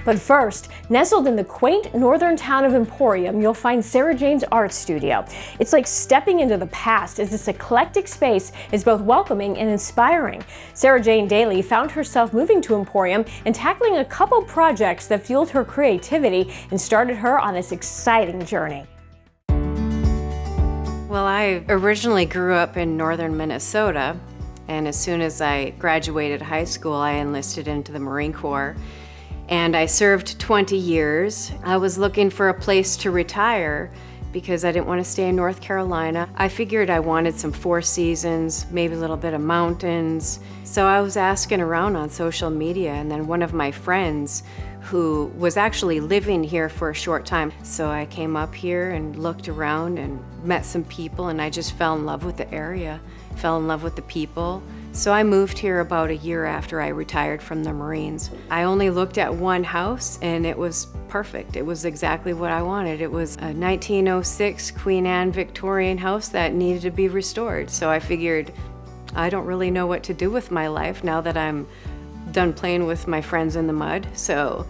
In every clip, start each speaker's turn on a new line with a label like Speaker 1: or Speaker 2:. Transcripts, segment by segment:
Speaker 1: But first, nestled in the quaint northern town of Emporium, you'll find Sarah Jane's art studio. It's like stepping into the past, as this eclectic space is both welcoming and inspiring. Sarah Jane Daly found herself moving to Emporium and tackling a couple projects that fueled her creativity and started her on this exciting journey.
Speaker 2: Well, I originally grew up in northern Minnesota, and as soon as I graduated high school, I enlisted into the Marine Corps. And I served 20 years. I was looking for a place to retire because I didn't want to stay in North Carolina. I figured I wanted some four seasons, maybe a little bit of mountains. So I was asking around on social media, and then one of my friends who was actually living here for a short time. So I came up here and looked around and met some people, and I just fell in love with the area, fell in love with the people. So I moved here about a year after I retired from the Marines. I only looked at one house and it was perfect. It was exactly what I wanted. It was a 1906 Queen Anne Victorian house that needed to be restored. So I figured I don't really know what to do with my life now that I'm done playing with my friends in the mud. So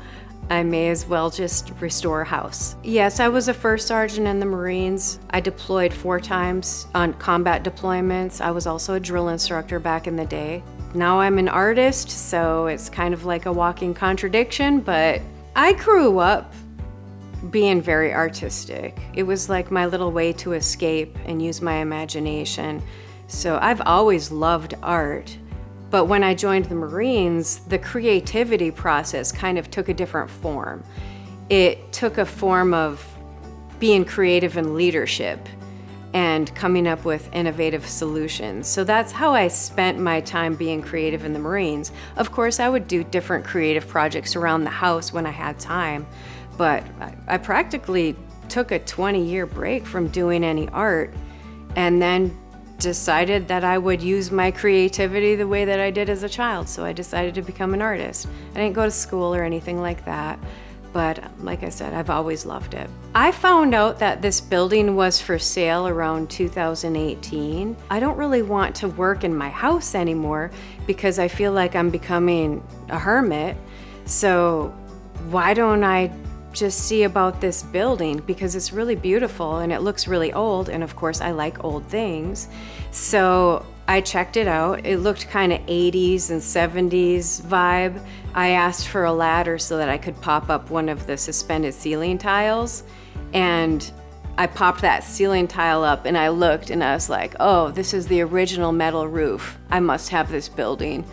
Speaker 2: I may as well just restore a house. Yes, I was a first sergeant in the Marines. I deployed 4 times on combat deployments. I was also a drill instructor back in the day. Now I'm an artist, so it's kind of like a walking contradiction, but I grew up being very artistic. It was like my little way to escape and use my imagination. So I've always loved art. But when I joined the Marines, the creativity process kind of took a different form. It took a form of being creative in leadership and coming up with innovative solutions. So that's how I spent my time being creative in the Marines. Of course, I would do different creative projects around the house when I had time, but I practically took a 20-year break from doing any art, and then decided that I would use my creativity the way that I did as a child. So I decided to become an artist. I didn't go to school or anything like that, but like I said, I've always loved it. I found out that this building was for sale around 2018. I don't really want to work in my house anymore because I feel like I'm becoming a hermit. So why don't I just see about this building, because it's really beautiful and it looks really old, and of course I like old things. So I checked it out. It looked kind of 80s and 70s vibe. I asked for a ladder so that I could pop up one of the suspended ceiling tiles, and I popped that ceiling tile up and I looked and I was like, oh, this is the original metal roof. I must have this building.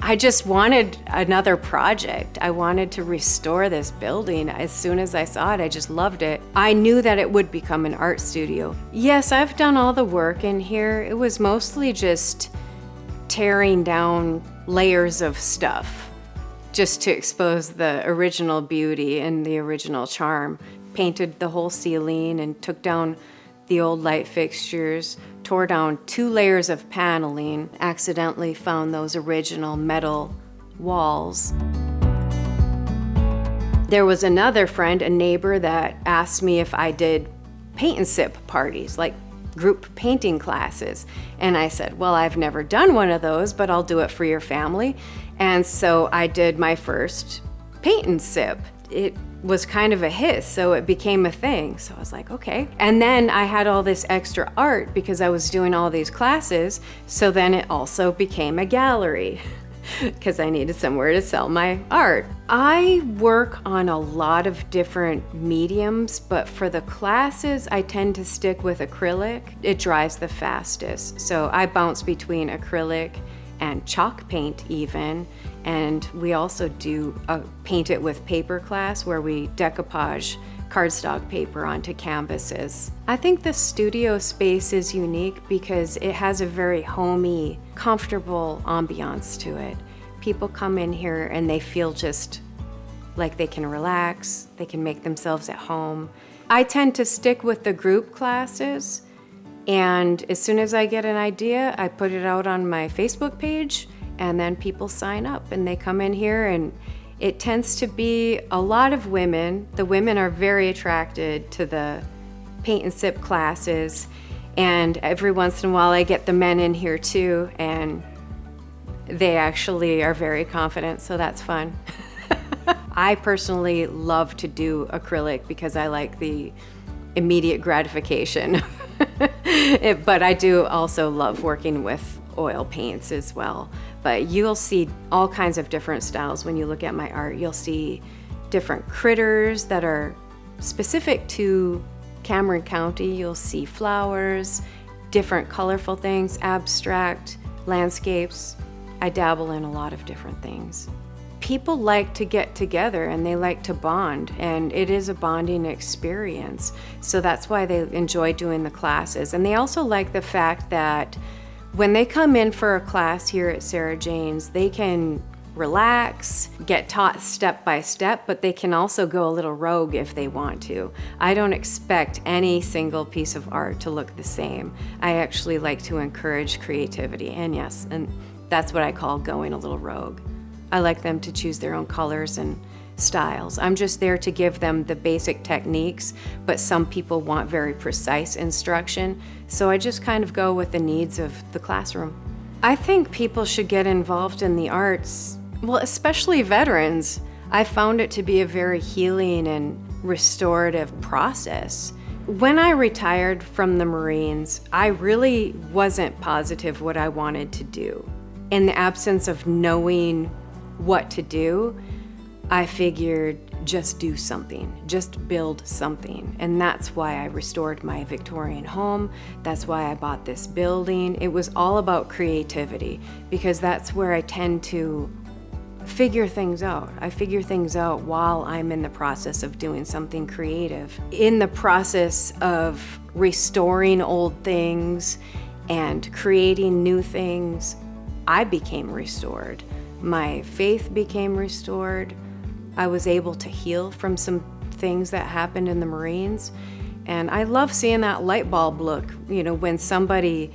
Speaker 2: I just wanted another project. I wanted to restore this building. As soon as I saw it, I just loved it. I knew that it would become an art studio. Yes, I've done all the work in here. It was mostly just tearing down layers of stuff just to expose the original beauty and the original charm. Painted the whole ceiling and took down the old light fixtures, tore down 2 layers of paneling, accidentally found those original metal walls. There was another friend, a neighbor, that asked me if I did paint and sip parties, like group painting classes. And I said, well, I've never done one of those, but I'll do it for your family. And so I did my first paint and sip. It was kind of a hit, so it became a thing. So I was like, okay. And then I had all this extra art because I was doing all these classes, so then it also became a gallery because I needed somewhere to sell my art. I work on a lot of different mediums, but for the classes, I tend to stick with acrylic. It dries the fastest. So I bounce between acrylic and chalk paint even. And we also do paint it with paper class, where we decoupage cardstock paper onto canvases. I think the studio space is unique because it has a very homey, comfortable ambiance to it. People come in here and they feel just like they can relax, they can make themselves at home. I tend to stick with the group classes, and as soon as I get an idea, I put it out on my Facebook page, and then people sign up and they come in here, and it tends to be a lot of women. The women are very attracted to the paint and sip classes, and every once in a while I get the men in here too, and they actually are very confident, so that's fun. I personally love to do acrylic because I like the immediate gratification. But I do also love working with oil paints as well. But you'll see all kinds of different styles when you look at my art. You'll see different critters that are specific to Cameron County. You'll see flowers, different colorful things, abstract, landscapes. I dabble in a lot of different things. People like to get together and they like to bond, and it is a bonding experience. So that's why they enjoy doing the classes. And they also like the fact that when they come in for a class here at Sarah Jane's, they can relax, get taught step by step, but they can also go a little rogue if they want to. I don't expect any single piece of art to look the same. I actually like to encourage creativity, and yes, and that's what I call going a little rogue. I like them to choose their own colors and styles. I'm just there to give them the basic techniques, but some people want very precise instruction, so I just kind of go with the needs of the classroom. I think people should get involved in the arts, well, especially veterans. I found it to be a very healing and restorative process. When I retired from the Marines, I really wasn't positive what I wanted to do. In the absence of knowing what to do, I figured just do something, just build something. And that's why I restored my Victorian home. That's why I bought this building. It was all about creativity, because that's where I tend to figure things out. I figure things out while I'm in the process of doing something creative. In the process of restoring old things and creating new things, I became restored. My faith became restored. I was able to heal from some things that happened in the Marines. And I love seeing that light bulb look, when somebody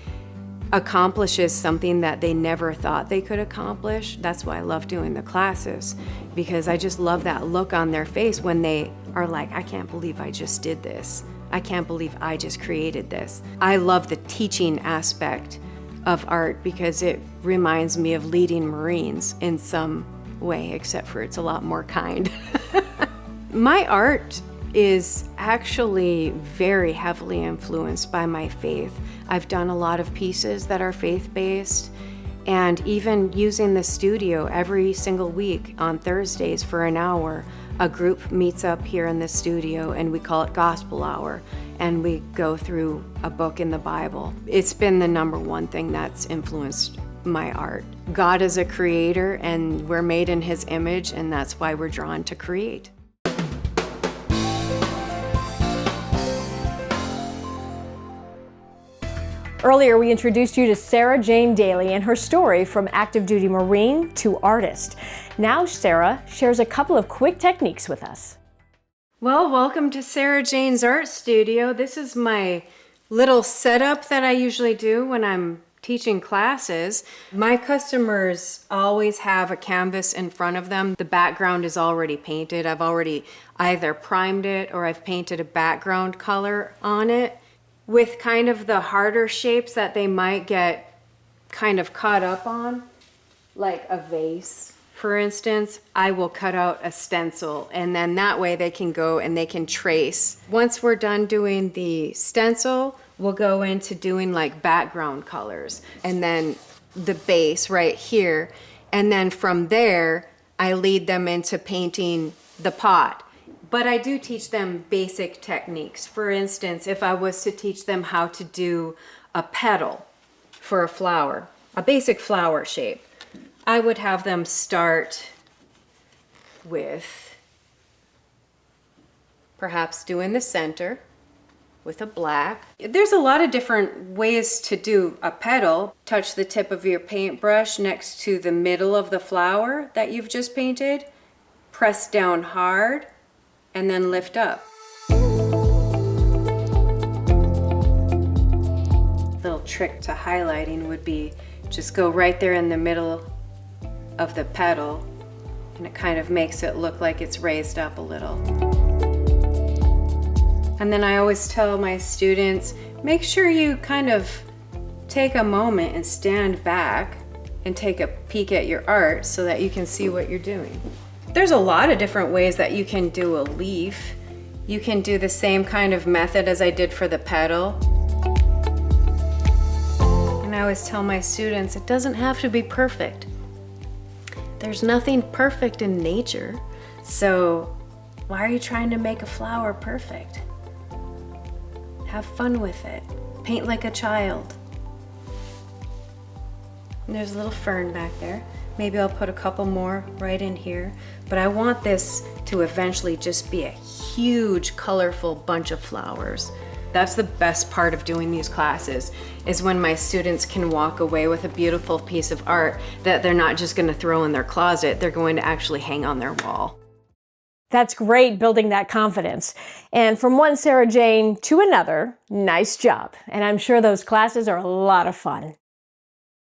Speaker 2: accomplishes something that they never thought they could accomplish. That's why I love doing the classes, because I just love that look on their face when they are like, I can't believe I just did this. I can't believe I just created this. I love the teaching aspect of art because it reminds me of leading Marines in some way, except for it's a lot more kind. My art is actually very heavily influenced by my faith. I've done a lot of pieces that are faith-based, and even using the studio every single week on Thursdays for an hour, a group meets up here in the studio and we call it Gospel Hour, and we go through a book in the Bible. It's been the number one thing that's influenced my art. God is a creator and we're made in his image, and that's why we're drawn to create.
Speaker 1: Earlier, we introduced you to Sarah Jane Daly and her story from active duty Marine to artist. Now Sarah shares a couple of quick techniques with us.
Speaker 2: Well, welcome to Sarah Jane's Art Studio. This is my little setup that I usually do when I'm teaching classes. My customers always have a canvas in front of them. The background is already painted. I've already either primed it or I've painted a background color on it. With kind of the harder shapes that they might get kind of caught up on, like a vase, for instance, I will cut out a stencil, and then that way they can go and they can trace. Once we're done doing the stencil, we'll go into doing like background colors, and then the base right here. And then from there, I lead them into painting the pot. But I do teach them basic techniques. For instance, if I was to teach them how to do a petal for a flower, a basic flower shape, I would have them start with perhaps doing the center with a black. There's a lot of different ways to do a petal. Touch the tip of your paintbrush next to the middle of the flower that you've just painted. Press down hard and then lift up. Little trick to highlighting would be just go right there in the middle of the petal, and it kind of makes it look like it's raised up a little. And then I always tell my students, make sure you kind of take a moment and stand back and take a peek at your art so that you can see what you're doing. There's a lot of different ways that you can do a leaf. You can do the same kind of method as I did for the petal. And I always tell my students, it doesn't have to be perfect. There's nothing perfect in nature. So why are you trying to make a flower perfect? Have fun with it. Paint like a child. And there's a little fern back there. Maybe I'll put a couple more right in here. But I want this to eventually just be a huge, colorful bunch of flowers. That's the best part of doing these classes, is when my students can walk away with a beautiful piece of art that they're not just going to throw in their closet, they're going to actually hang on their wall.
Speaker 1: That's great, building that confidence. And from one Sarah Jane to another, nice job. And I'm sure those classes are a lot of fun.